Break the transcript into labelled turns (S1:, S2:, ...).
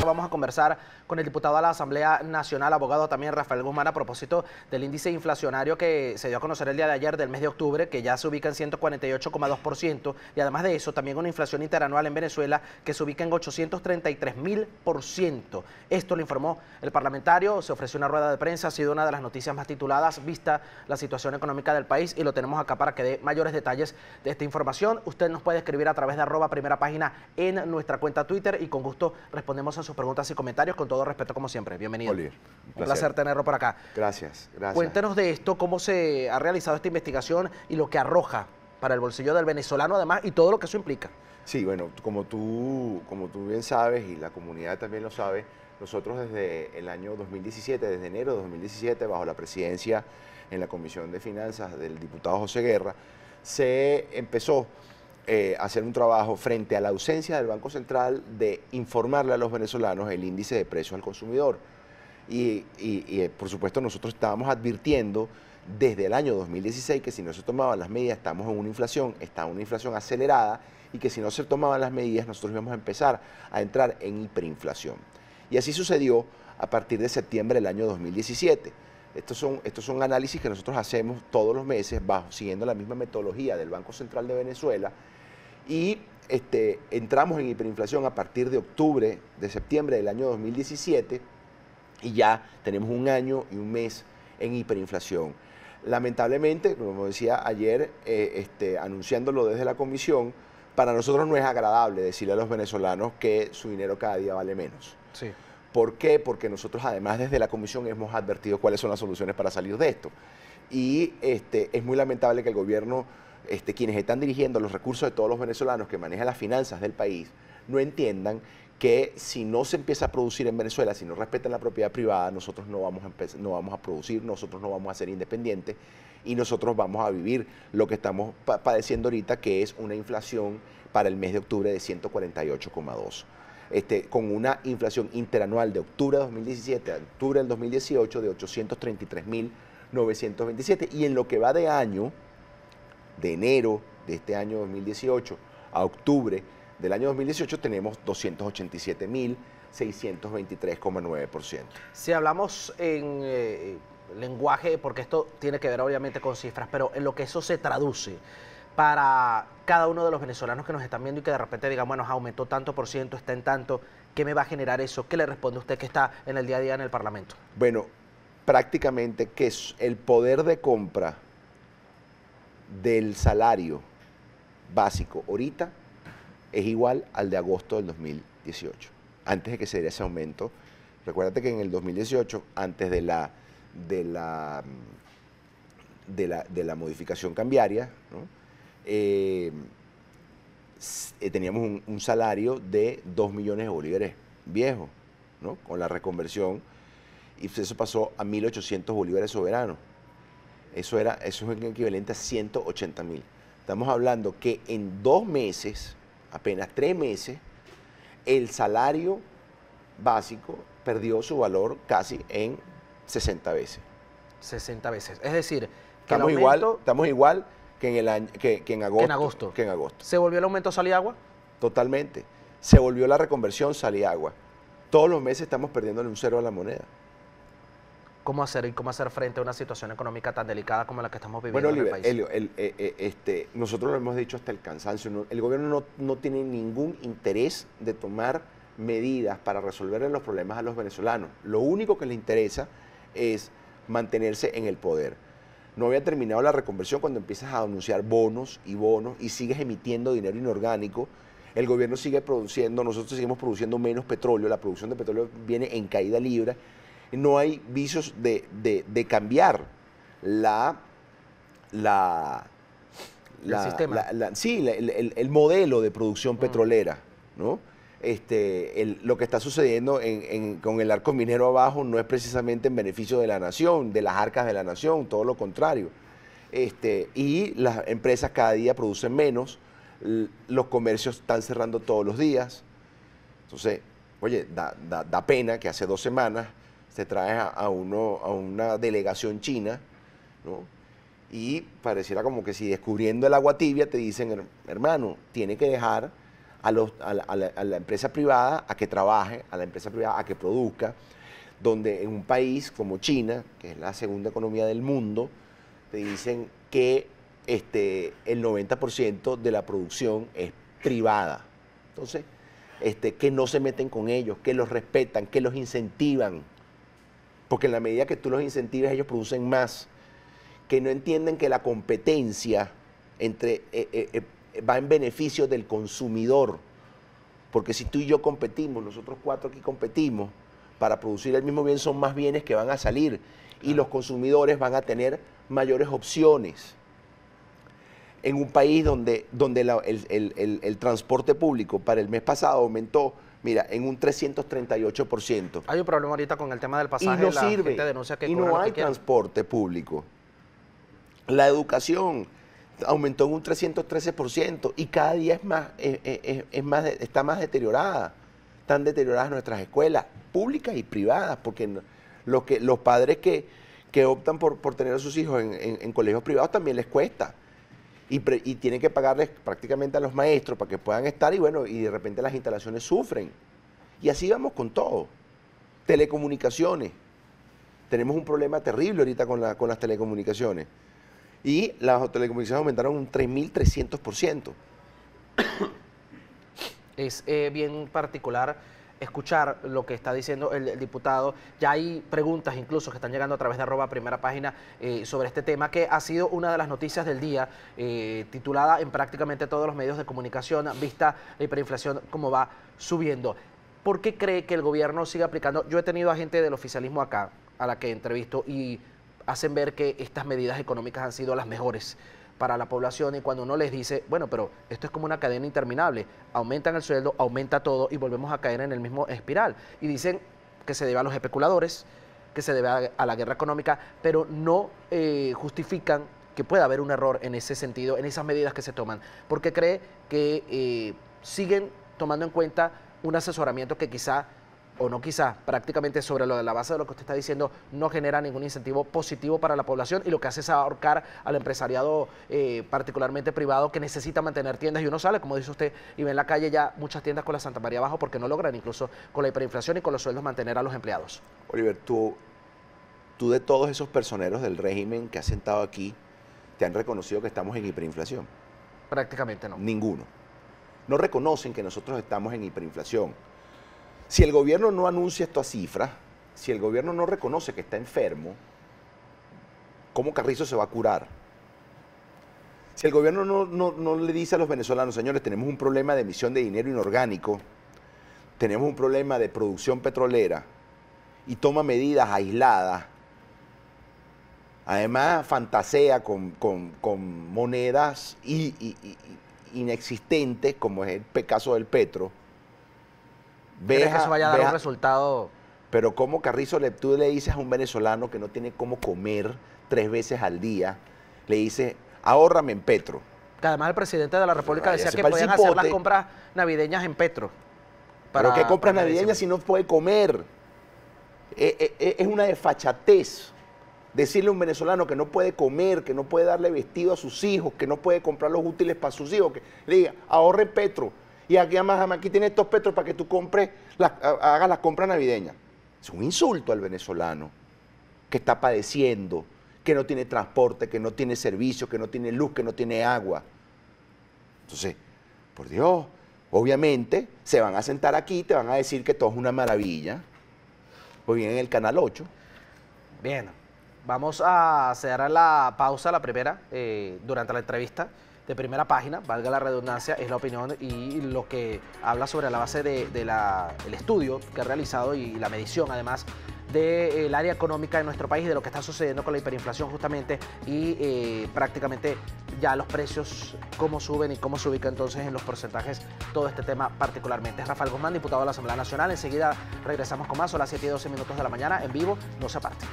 S1: Vamos a conversar con el diputado a la Asamblea Nacional, abogado también Rafael Guzmán, a propósito del índice inflacionario que se dio a conocer el día de ayer del mes de octubre, que ya se ubica en 148,2%, y además de eso también una inflación interanual en Venezuela que se ubica en 833.000%. Esto lo informó el parlamentario, se ofreció una rueda de prensa, ha sido una de las noticias más tituladas, vista la situación económica del país, y lo tenemos acá para que dé mayores detalles de esta información. Usted nos puede escribir a través de @primerapágina en nuestra cuenta Twitter y con gusto respondemos a sus preguntas y comentarios, con todo respeto como siempre. Bienvenido.
S2: Oliver,
S1: un placer tenerlo por acá.
S2: Gracias.
S1: Cuéntenos de esto, cómo se ha realizado esta investigación y lo que arroja para el bolsillo del venezolano además y todo lo que eso implica.
S2: Sí, bueno, como tú bien sabes y la comunidad también lo sabe, nosotros desde el año 2017, desde enero de 2017, bajo la presidencia en la Comisión de Finanzas del diputado José Guerra, se empezó hacer un trabajo frente a la ausencia del Banco Central de informarle a los venezolanos el índice de precios al consumidor. Y por supuesto nosotros estábamos advirtiendo desde el año 2016 que si no se tomaban las medidas estamos en una inflación, está una inflación acelerada, y que si no se tomaban las medidas nosotros íbamos a empezar a entrar en hiperinflación. Y así sucedió a partir de septiembre del año 2017. Estos son análisis que nosotros hacemos todos los meses siguiendo la misma metodología del Banco Central de Venezuela, y entramos en hiperinflación a partir de septiembre del año 2017, y ya tenemos un año y un mes en hiperinflación. Lamentablemente, como decía ayer, anunciándolo desde la comisión, para nosotros no es agradable decirle a los venezolanos que su dinero cada día vale menos.
S1: Sí.
S2: ¿Por qué? Porque nosotros además desde la comisión hemos advertido cuáles son las soluciones para salir de esto. Y es muy lamentable que el gobierno, quienes están dirigiendo los recursos de todos los venezolanos, que manejan las finanzas del país, no entiendan que si no se empieza a producir en Venezuela, si no respetan la propiedad privada, nosotros no vamos a producir, nosotros no vamos a ser independientes, y nosotros vamos a vivir lo que estamos padeciendo ahorita, que es una inflación para el mes de octubre de 148,2. Con una inflación interanual de octubre de 2017 a octubre del 2018 de 833.927, y en lo que va de año, de enero de este año 2018 a octubre del año 2018, tenemos 287.623,9%.
S1: Si hablamos en lenguaje, porque esto tiene que ver obviamente con cifras, pero en lo que eso se traduce para cada uno de los venezolanos que nos están viendo y que de repente digan, bueno, aumentó tanto por ciento, está en tanto, ¿qué me va a generar eso? ¿Qué le responde usted que está en el día a día en el Parlamento?
S2: Bueno, prácticamente que el poder de compra del salario básico ahorita es igual al de agosto del 2018, antes de que se diera ese aumento. Recuérdate que en el 2018, antes de la modificación cambiaria, ¿no? Teníamos un salario de 2 millones de bolívares viejos, ¿no? Con la reconversión, y eso pasó a 1.800 bolívares soberanos. Eso es un equivalente a 180.000. Estamos hablando que en 2 meses, apenas 3 meses, el salario básico perdió su valor casi en 60 veces.
S1: 60 veces. Es decir, que
S2: estamos igual que en agosto.
S1: ¿Se volvió el aumento sal y agua?
S2: Totalmente. Se volvió la reconversión sal y agua. Todos los meses estamos perdiéndole un cero a la moneda.
S1: ¿Cómo hacer frente a una situación económica tan delicada como la que estamos viviendo en el país?
S2: Helio, nosotros lo hemos dicho hasta el cansancio, el gobierno no tiene ningún interés de tomar medidas para resolver los problemas a los venezolanos. Lo único que le interesa es mantenerse en el poder. No había terminado la reconversión cuando empiezas a anunciar bonos y sigues emitiendo dinero inorgánico. El gobierno sigue produciendo, nosotros seguimos produciendo menos petróleo, la producción de petróleo viene en caída libre. No hay vicios de cambiar el modelo de producción petrolera, ¿no? Lo que está sucediendo con el arco minero abajo no es precisamente en beneficio de la nación, de las arcas de la nación, todo lo contrario. Y las empresas cada día producen menos, los comercios están cerrando todos los días. Entonces, oye, da pena que hace 2 semanas se trae a una delegación china, ¿no? Y pareciera como que si descubriendo el agua tibia te dicen, hermano, tiene que dejar a la empresa privada a que trabaje, a la empresa privada a que produzca, donde en un país como China, que es la segunda economía del mundo, te dicen que el 90% de la producción es privada. Entonces, que no se meten con ellos, que los respetan, que los incentivan, porque en la medida que tú los incentives ellos producen más, que no entienden que la competencia va en beneficio del consumidor, porque si tú y yo competimos, nosotros 4 aquí competimos, para producir el mismo bien son más bienes que van a salir y los consumidores van a tener mayores opciones. En un país donde el transporte público para el mes pasado aumentó, mira, en un 338%.
S1: Hay un problema ahorita con el tema del pasaje.
S2: Y no sirve,
S1: gente denuncia que
S2: y no hay transporte público. La educación aumentó en un 313% y cada día está más deteriorada. Están deterioradas nuestras escuelas públicas y privadas, porque los padres que optan por tener a sus hijos en colegios privados también les cuesta. Y tienen que pagarles prácticamente a los maestros para que puedan estar y bueno, y de repente las instalaciones sufren. Y así vamos con todo. Telecomunicaciones. Tenemos un problema terrible ahorita con las telecomunicaciones. Y las telecomunicaciones aumentaron un 3.300%.
S1: Es bien particular escuchar lo que está diciendo el diputado. Ya hay preguntas incluso que están llegando a través de @primerapágina sobre este tema, que ha sido una de las noticias del día, titulada en prácticamente todos los medios de comunicación, vista la hiperinflación como va subiendo. ¿Por qué cree que el gobierno sigue aplicando? Yo he tenido a gente del oficialismo acá, a la que entrevisto, y hacen ver que estas medidas económicas han sido las mejores para la población, y cuando uno les dice, bueno, pero esto es como una cadena interminable, aumentan el sueldo, aumenta todo y volvemos a caer en el mismo espiral. Y dicen que se debe a los especuladores, que se debe a la guerra económica, pero no justifican que pueda haber un error en ese sentido, en esas medidas que se toman, porque cree que siguen tomando en cuenta un asesoramiento que quizá, o no quizá, prácticamente sobre la base de lo que usted está diciendo, no genera ningún incentivo positivo para la población, y lo que hace es ahorcar al empresariado, particularmente privado, que necesita mantener tiendas, y uno sale, como dice usted, y ve en la calle ya muchas tiendas con la Santa María abajo porque no logran incluso con la hiperinflación y con los sueldos mantener a los empleados.
S2: Oliver, tú de todos esos personeros del régimen que has sentado aquí, ¿te han reconocido que estamos en hiperinflación?
S1: Prácticamente no.
S2: Ninguno. No reconocen que nosotros estamos en hiperinflación. Si el gobierno no anuncia estas cifras, si el gobierno no reconoce que está enfermo, ¿cómo Carrizo se va a curar? Si el gobierno no le dice a los venezolanos, señores, tenemos un problema de emisión de dinero inorgánico, tenemos un problema de producción petrolera, y toma medidas aisladas, además fantasea con monedas inexistentes, como es el caso del petro,
S1: ¿Crees que eso vaya a dar un resultado?
S2: Pero ¿cómo Carrizo tú le dices a un venezolano que no tiene cómo comer 3 veces al día, le dices, ahórrame en petro?
S1: Que además el presidente de la República decía que podían hacer las compras navideñas en petro.
S2: ¿Pero qué compras navideñas si no puede comer? Es una desfachatez decirle a un venezolano que no puede comer, que no puede darle vestido a sus hijos, que no puede comprar los útiles para sus hijos, que le diga, ahorre petro. Y aquí tiene estos petros para que tú hagas las compras navideñas. Es un insulto al venezolano que está padeciendo, que no tiene transporte, que no tiene servicio, que no tiene luz, que no tiene agua. Entonces, por Dios, obviamente se van a sentar aquí y te van a decir que todo es una maravilla. Pues bien, en el Canal 8.
S1: Bien, vamos a hacer la pausa, la primera, durante la entrevista de Primera Página, valga la redundancia, es la opinión y lo que habla sobre la base del estudio que ha realizado y la medición, además, del área económica de nuestro país, de lo que está sucediendo con la hiperinflación justamente, y prácticamente ya los precios, cómo suben y cómo se ubica entonces en los porcentajes todo este tema particularmente. Es Rafael Guzmán, diputado de la Asamblea Nacional. Enseguida regresamos con más, son las 7:12 de la mañana, en vivo, no se aparte.